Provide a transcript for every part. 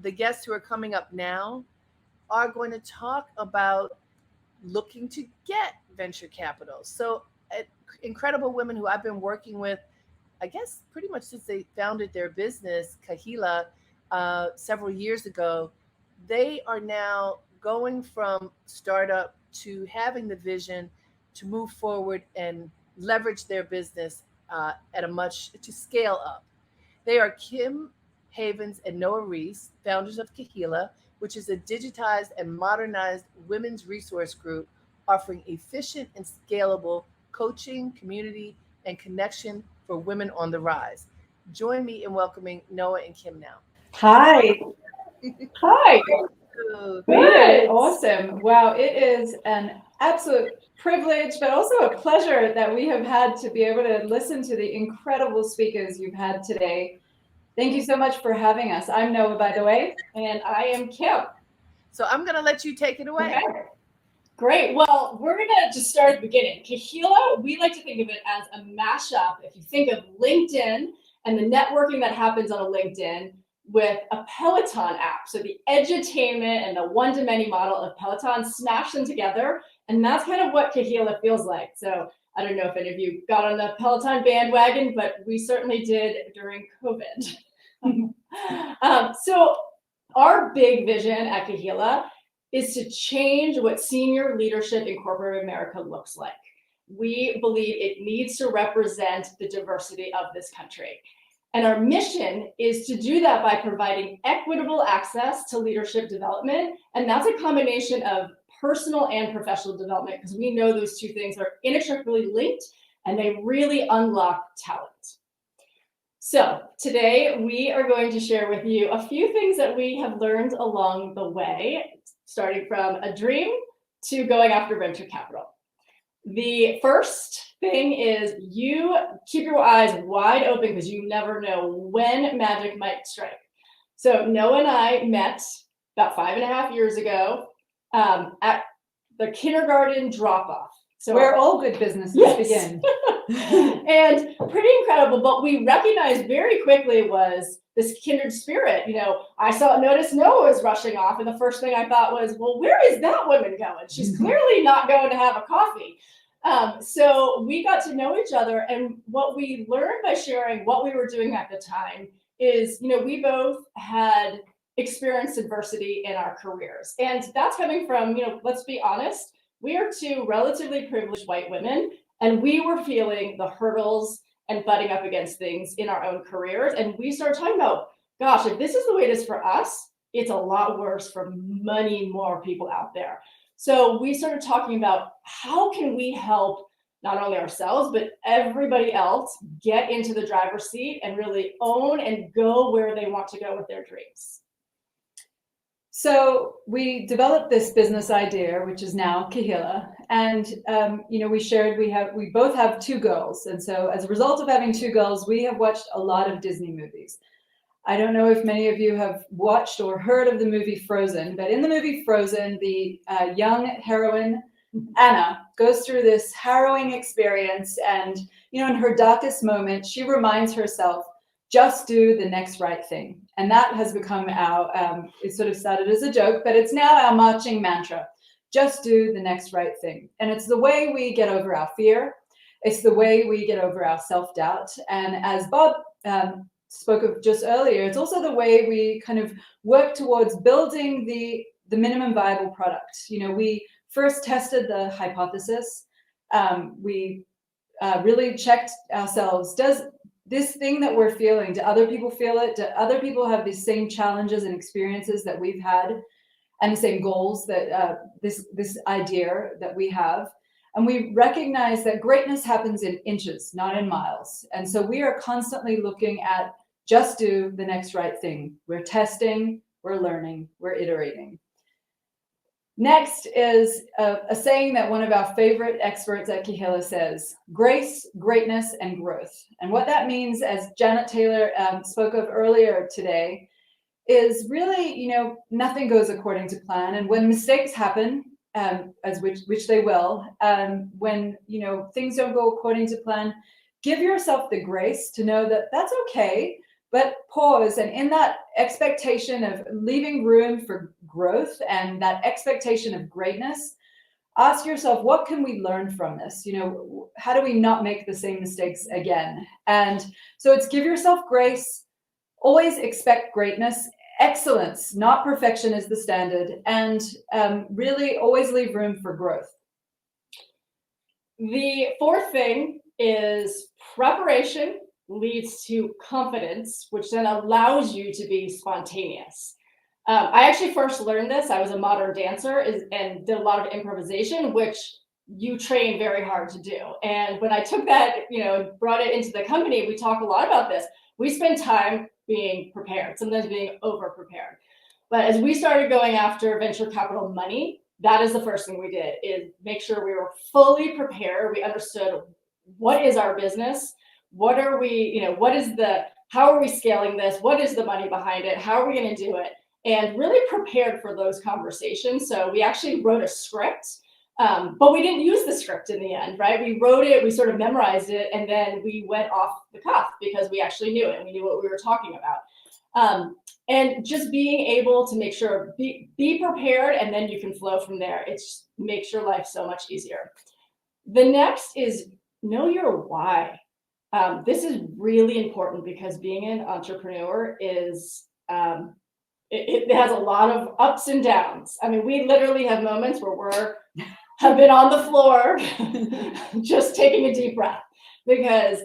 the guests who are coming up now are going to talk about looking to get venture capital. So, incredible women who I've been working with, I guess, pretty much since they founded their business, Kahilla, several years ago. They are now going from startup to having the vision to move forward and leverage their business at a much to scale up. They are Kim Havens and Noah Ries, founders of Kahila, which is a digitized and modernized women's resource group offering efficient and scalable coaching, community, and connection for women on the rise. Join me in welcoming Noah and Kim now. Hi. Hi. Ooh, Good. Awesome. Wow. It is an absolute privilege, but also a pleasure that we have had to be able to listen to the incredible speakers you've had today. Thank you so much for having us. I'm Noah, by the way, and I am Kim. so I'm going to let you take it away. Okay. Great. Well, we're going to just start at the beginning. Kahila, we like to think of it as a mashup. If you think of LinkedIn and the networking that happens on a LinkedIn with a Peloton app. So the edutainment and the one-to-many model of Peloton, smash them together. And that's kind of what Kahila feels like. So I don't know if any of you got on the Peloton bandwagon, but we certainly did during COVID. So our big vision at Kahila is to change what senior leadership in corporate America looks like. We believe it needs to represent the diversity of this country. And our mission is to do that by providing equitable access to leadership development. And that's a combination of personal and professional development, because we know those two things are inextricably linked and they really unlock talent. So today we are going to share with you a few things that we have learned along the way, starting from a dream to going after venture capital. The first thing is you keep your eyes wide open because you never know when magic might strike. So Noah and I met about 5.5 years ago at the kindergarten drop-off. So where all good businesses begin. And pretty incredible, but we recognized very quickly was this kindred spirit. You know, noticed Noah was rushing off, and the first thing I thought was, well, where is that woman going? She's clearly not going to have a coffee. So we got to know each other, and what we learned by sharing what we were doing at the time is, you know, we both had experienced adversity in our careers, and that's coming from, you know, let's be honest, we are two relatively privileged white women, and we were feeling the hurdles and butting up against things in our own careers. And we started talking about, gosh, if this is the way it is for us, it's a lot worse for many more people out there. So we started talking about how can we help not only ourselves, but everybody else get into the driver's seat and really own and go where they want to go with their dreams. So we developed this business idea, which is now Kahila, and you know, we both have 2 girls, and so as a result of having 2 girls, we have watched a lot of Disney movies. I don't know if many of you have watched or heard of the movie Frozen, but in the movie Frozen, the young heroine Anna goes through this harrowing experience, and you know, in her darkest moment, she reminds herself, just do the next right thing. And that has become our, it sort of started as a joke, but it's now our marching mantra. Just do the next right thing. And it's the way we get over our fear. It's the way we get over our self-doubt. And as Bob spoke of just earlier, it's also the way we kind of work towards building the minimum viable product. You know, we first tested the hypothesis. We really checked ourselves. Does this thing that we're feeling, do other people feel it? Do other people have the same challenges and experiences that we've had, and the same goals that this idea that we have? And we recognize that greatness happens in inches, not in miles. And so we are constantly looking at just do the next right thing. We're testing, we're learning, we're iterating. Next is a saying that one of our favorite experts at Kahila says, grace, greatness, and growth. And what that means, as Janet Taylor spoke of earlier today, is really, you know, nothing goes according to plan. And when mistakes happen, which they will, when, you know, things don't go according to plan, give yourself the grace to know that that's okay, but pause. And in that expectation of leaving room for growth and that expectation of greatness, ask yourself, what can we learn from this? How do we not make the same mistakes again? And so it's give yourself grace, always expect greatness. Excellence, not perfection, is the standard, and really always leave room for growth. The fourth thing is preparation leads to confidence, which then allows you to be spontaneous. I actually first learned this. I was a modern dancer and did a lot of improvisation, which you train very hard to do. And when I took that, brought it into the company, we talk a lot about this. We spend time being prepared, sometimes being over prepared. But as we started going after venture capital money, that is the first thing we did, is make sure we were fully prepared. We understood what is our business, what are we, how are we scaling this? What is the money behind it? How are we going to do it? And really prepared for those conversations. So we actually wrote a script, but we didn't use the script in the end, right? We wrote it, we sort of memorized it, and then we went off the cuff because we actually knew it and we knew what we were talking about. And just being able to make sure, be prepared, and then you can flow from there. It makes your life so much easier. The next is know your why. This is really important because being an entrepreneur is, it has a lot of ups and downs. I mean, we literally have moments where have been on the floor just taking a deep breath because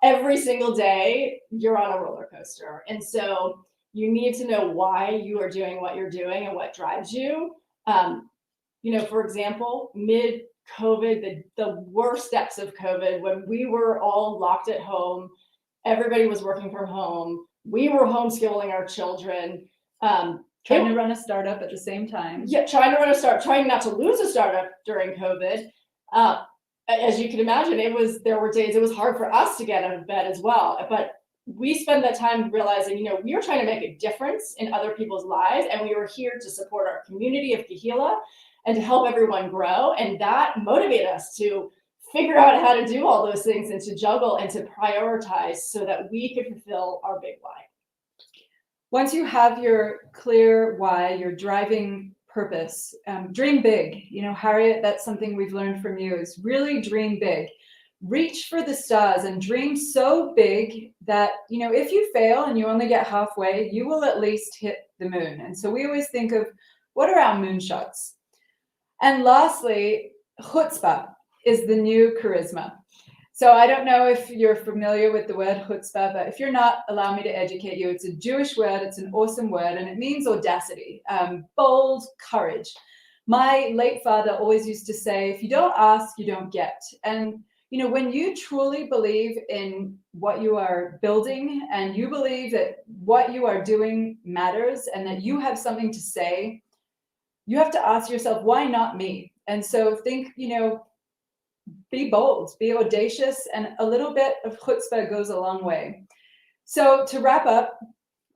every single day you're on a roller coaster. And so you need to know why you are doing what you're doing and what drives you. For example, mid-COVID, the worst steps of COVID, when we were all locked at home, everybody was working from home, we were homeschooling our children. Trying to run a startup at the same time. Yeah, trying not to lose a startup during COVID. As you can imagine, there were days it was hard for us to get out of bed as well. But we spend that time realizing, we are trying to make a difference in other people's lives, and we were here to support our community of Kahilla and to help everyone grow. And that motivated us to figure out how to do all those things and to juggle and to prioritize so that we could fulfill our big why. Once you have your clear why, your driving purpose, dream big. Harriet, that's something we've learned from you, is really dream big. Reach for the stars and dream so big that, if you fail and you only get halfway, you will at least hit the moon. And so we always think of, what are our moonshots? And lastly, chutzpah is the new charisma. So I don't know if you're familiar with the word chutzpah, but if you're not, allow me to educate you. It's a Jewish word. It's an awesome word, and it means audacity, bold courage. My late father always used to say, if you don't ask, you don't get. And when you truly believe in what you are building and you believe that what you are doing matters and that you have something to say, you have to ask yourself, why not me? And so think, be bold, be audacious, and a little bit of chutzpah goes a long way. So to wrap up,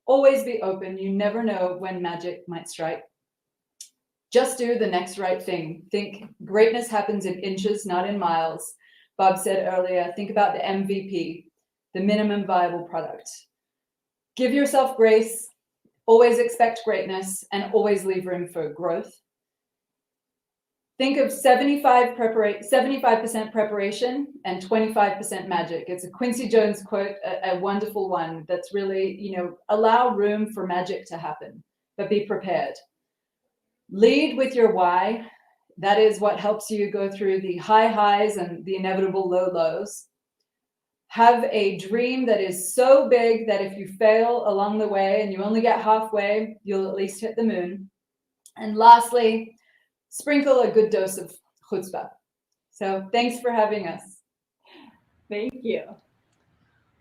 always be open. You never know when magic might strike. Just do the next right thing. Think greatness happens in inches, not in miles. Bob said earlier, think about the MVP, the minimum viable product. Give yourself grace, always expect greatness, and always leave room for growth. Think of 75% preparation and 25% magic. It's a Quincy Jones quote, a wonderful one that's really, allow room for magic to happen, but be prepared. Lead with your why. That is what helps you go through the high highs and the inevitable low lows. Have a dream that is so big that if you fail along the way and you only get halfway, you'll at least hit the moon. And lastly, sprinkle a good dose of chutzpah. So thanks for having us. Thank you.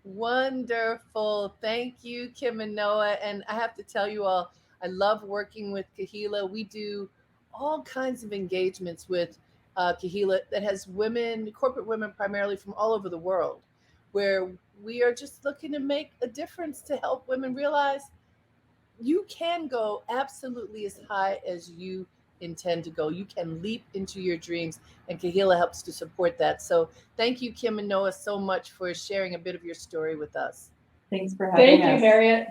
Wonderful. Thank you, Kim and Noah. And I have to tell you all, I love working with Kahilla. We do all kinds of engagements with Kahilla that has women, corporate women primarily from all over the world, where we are just looking to make a difference to help women realize you can go absolutely as high as you intend to go. You can leap into your dreams, and Kahilla helps to support that. So thank you, Kim and Noah, so much for sharing a bit of your story with us. Thanks for having us. Thank you, Harriet.